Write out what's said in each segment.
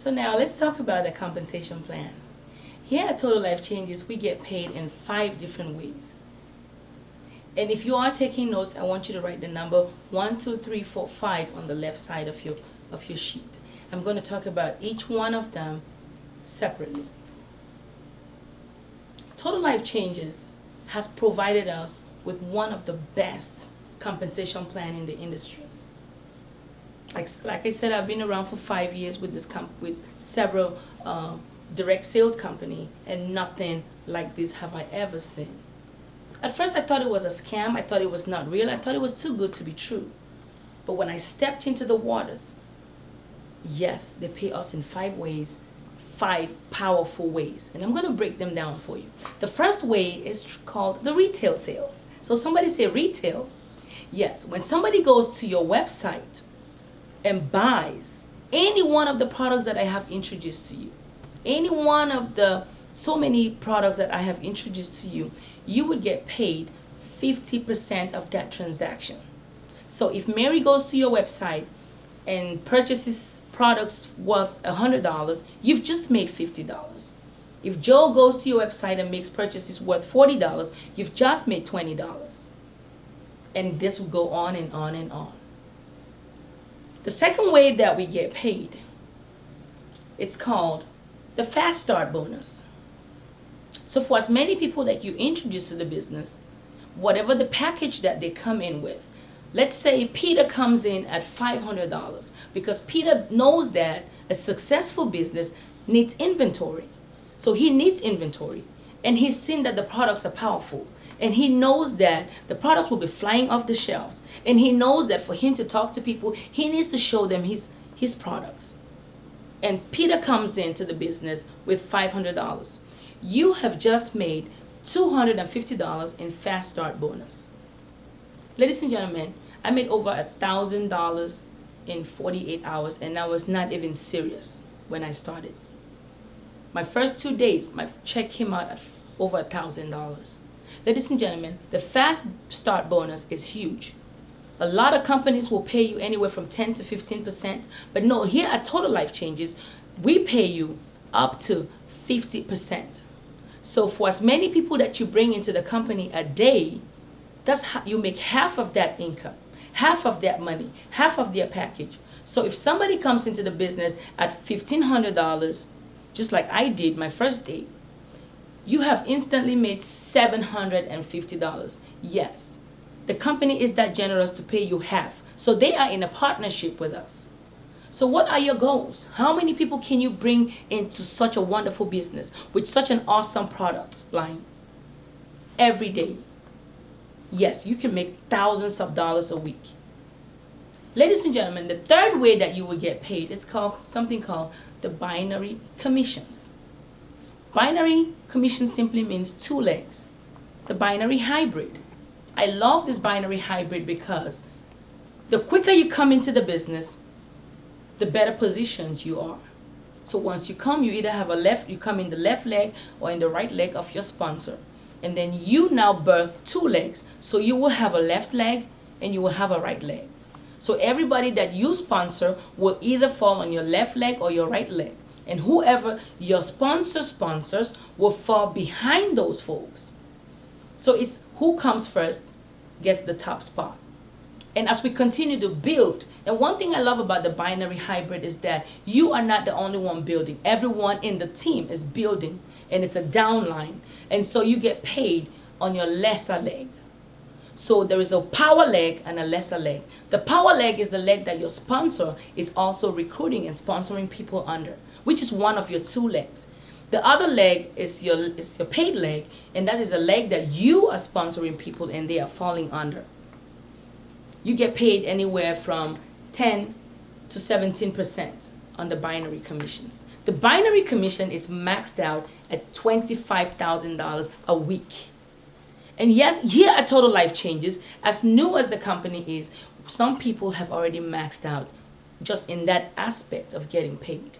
So now let's talk about the compensation plan. Here at Total Life Changes, we get paid in 5 different ways. And if you are taking notes, I want you to write the number 1, 2, 3, 4, 5 on the left side of your sheet. I'm going to talk about each one of them separately. Total Life Changes has provided us with one of the best compensation plan in the industry. Like I said, I've been around for 5 years with with several direct sales company, and nothing like this have I ever seen. At first I thought it was a scam. I thought it was not real. I thought it was too good to be true. But when I stepped into the waters, yes, they pay us in 5 ways, 5 powerful ways. And I'm going to break them down for you. The first way is called the retail sales. So somebody say retail. Yes, when somebody goes to your website and buys any one of the products that I have introduced to you, any one of the so many products that I have introduced to you, you would get paid 50% of that transaction. So if Mary goes to your website and purchases products worth $100, you've just made $50. If Joe goes to your website and makes purchases worth $40, you've just made $20. And this will go on and on and on. The second way that we get paid, it's called the fast start bonus. So for as many people that you introduce to the business, whatever the package that they come in with, let's say Peter comes in at $500 because Peter knows that a successful business needs inventory. So he needs inventory, and he's seen that the products are powerful, and he knows that the products will be flying off the shelves, and he knows that for him to talk to people, he needs to show them his products. And Peter comes into the business with $500. You have just made $250 in fast start bonus. Ladies and gentlemen, I made over $1,000 in 48 hours, and I was not even serious when I started. My first 2 days, my check came out at over $1,000. Ladies and gentlemen, the fast start bonus is huge. A lot of companies will pay you anywhere from 10 to 15%, but no, here at Total Life Changes, we pay you up to 50%. So for as many people that you bring into the company a day, that's how you make half of that income, half of that money, half of their package. So if somebody comes into the business at $1,500, just like I did my first day, you have instantly made $750. Yes, the company is that generous to pay you half. So they are in a partnership with us. So what are your goals? How many people can you bring into such a wonderful business with such an awesome product line every day? Yes, you can make thousands of dollars a week. Ladies and gentlemen, the third way that you will get paid is called something called the binary commissions. Binary commission simply means 2 legs. The binary hybrid. I love this binary hybrid because the quicker you come into the business, the better positioned you are. So once you come, you either have you come in the left leg or in the right leg of your sponsor. And then you now birth 2 legs. So you will have a left leg and you will have a right leg. So everybody that you sponsor will either fall on your left leg or your right leg. And whoever your sponsor sponsors will fall behind those folks. So it's who comes first gets the top spot. And as we continue to build, and one thing I love about the binary hybrid is that you are not the only one building. Everyone in the team is building, and it's a downline. And so you get paid on your lesser leg. So there is a power leg and a lesser leg. The power leg is the leg that your sponsor is also recruiting and sponsoring people under, which is one of your 2 legs. The other leg is your paid leg, and that is a leg that you are sponsoring people and they are falling under. You get paid anywhere from 10 to 17% on the binary commissions. The binary commission is maxed out at $25,000 a week. And yes, here at Total Life Changes, as new as the company is, some people have already maxed out just in that aspect of getting paid.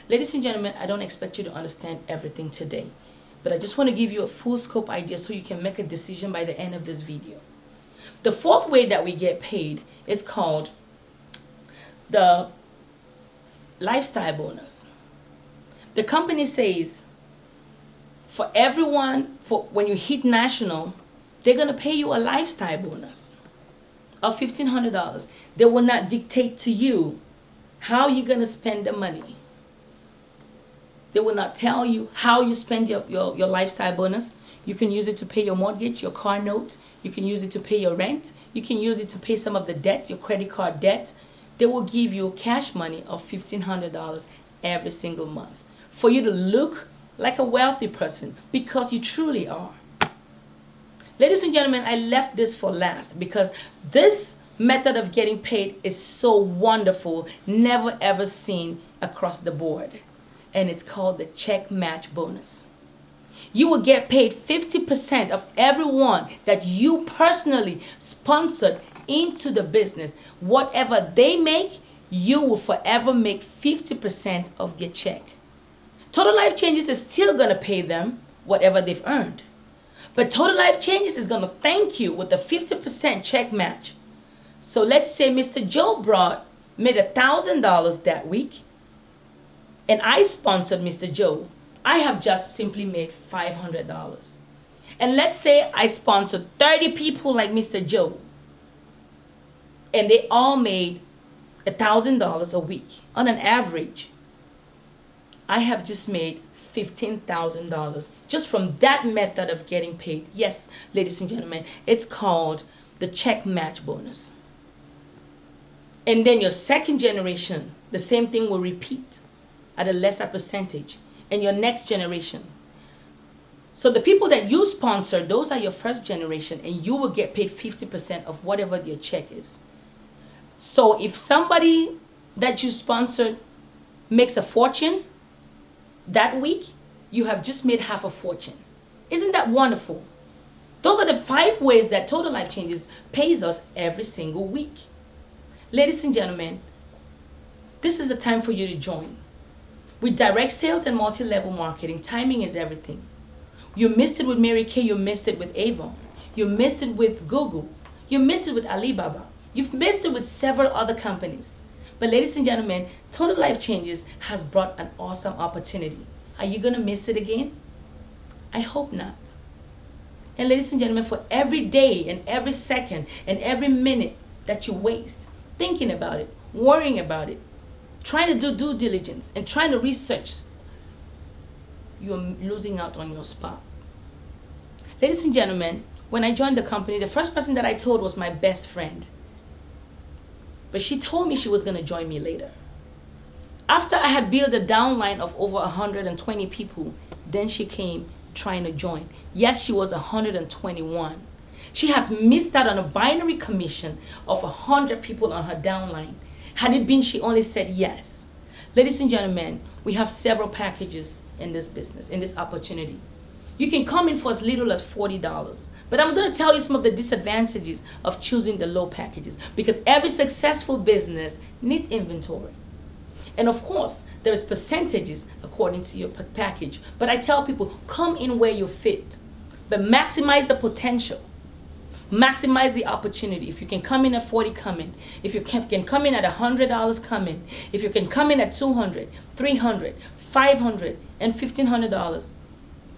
Ladies and gentlemen, I don't expect you to understand everything today, but I just want to give you a full scope idea so you can make a decision by the end of this video. The fourth way that we get paid is called the lifestyle bonus. The company says for everyone, for when you hit national, they're going to pay you a lifestyle bonus of $1,500. They will not dictate to you how you're going to spend the money. They will not tell you how you spend your lifestyle bonus. You can use it to pay your mortgage, your car note. You can use it to pay your rent. You can use it to pay some of the debt, your credit card debt. They will give you cash money of $1,500 every single month for you to look like a wealthy person, because you truly are. Ladies and gentlemen, I left this for last because this method of getting paid is so wonderful, never ever seen across the board. And it's called the check match bonus. You will get paid 50% of everyone that you personally sponsored into the business. Whatever they make, you will forever make 50% of their check. Total Life Changes is still going to pay them whatever they've earned. But Total Life Changes is going to thank you with a 50% check match. So let's say Mr. Joe made $1,000 that week, and I sponsored Mr. Joe. I have just simply made $500. And let's say I sponsored 30 people like Mr. Joe, and they all made $1,000 a week on an average. I have just made $15,000 just from that method of getting paid. Yes, ladies and gentlemen, it's called the check match bonus. And then your second generation, the same thing will repeat at a lesser percentage. And your next generation. So the people that you sponsor, those are your first generation, and you will get paid 50% of whatever your check is. So if somebody that you sponsored makes a fortune that week, you have just made half a fortune. Isn't that wonderful? Those are the 5 ways that Total Life Changes pays us every single week. Ladies and gentlemen, this is the time for you to join. With direct sales and multi-level marketing, timing is everything. You missed it with Mary Kay, you missed it with Avon, you missed it with Google, you missed it with Alibaba, you've missed it with several other companies. But ladies and gentlemen, Total Life Changes has brought an awesome opportunity. Are you going to miss it again? I hope not. And ladies and gentlemen, for every day and every second and every minute that you waste thinking about it, worrying about it, trying to do due diligence and trying to research, you're losing out on your spot. Ladies and gentlemen, when I joined the company, the first person that I told was my best friend. But she told me she was going to join me later. After I had built a downline of over 120 people, then she came trying to join. Yes, she was 121. She has missed out on a binary commission of 100 people on her downline. Had it been she only said yes. Ladies and gentlemen, we have several packages in this business, in this opportunity. You can come in for as little as $40. But I'm going to tell you some of the disadvantages of choosing the low packages, because every successful business needs inventory. And of course, there is percentages according to your package. But I tell people, come in where you fit, but maximize the potential. Maximize the opportunity. If you can come in at 40, come in. If you can come in at $100, come in. If you can come in at $200, $300, $500, and $1,500,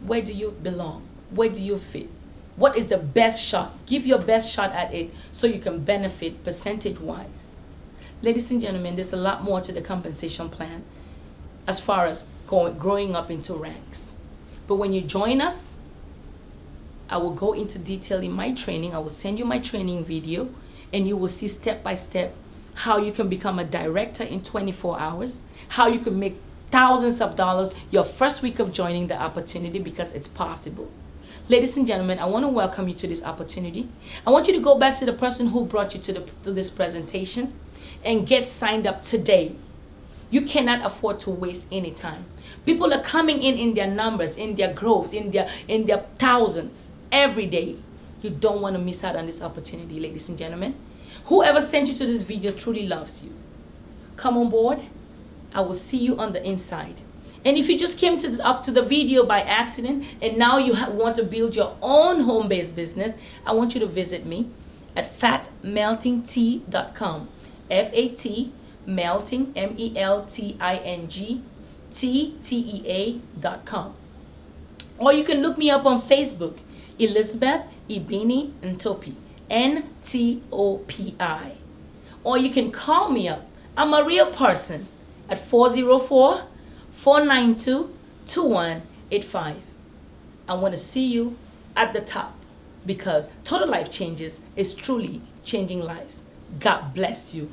where do you belong? Where do you fit? What is the best shot? Give your best shot at it so you can benefit percentage-wise. Ladies and gentlemen, there's a lot more to the compensation plan as far as growing up into ranks. But when you join us, I will go into detail in my training. I will send you my training video, and you will see step by step how you can become a director in 24 hours, how you can make thousands of dollars your first week of joining the opportunity, because it's possible. Ladies and gentlemen, I want to welcome you to this opportunity. I want you to go back to the person who brought you to this presentation and get signed up today. You cannot afford to waste any time. People are coming in their numbers, in their growths, in their thousands every day. You don't want to miss out on this opportunity, ladies and gentlemen. Whoever sent you to this video truly loves you. Come on board. I will see you on the inside. And if you just came up to the video by accident and now you want to build your own home-based business, I want you to visit me at fatmeltingtea.com. melting, MELTING, TTEA.com. Or you can look me up on Facebook, Elizabeth Ibini Ntopi, NTOPI. Or you can call me up. I'm a real person at 404-492-2185. I want to see you at the top, because total life changes is truly changing lives. God bless you.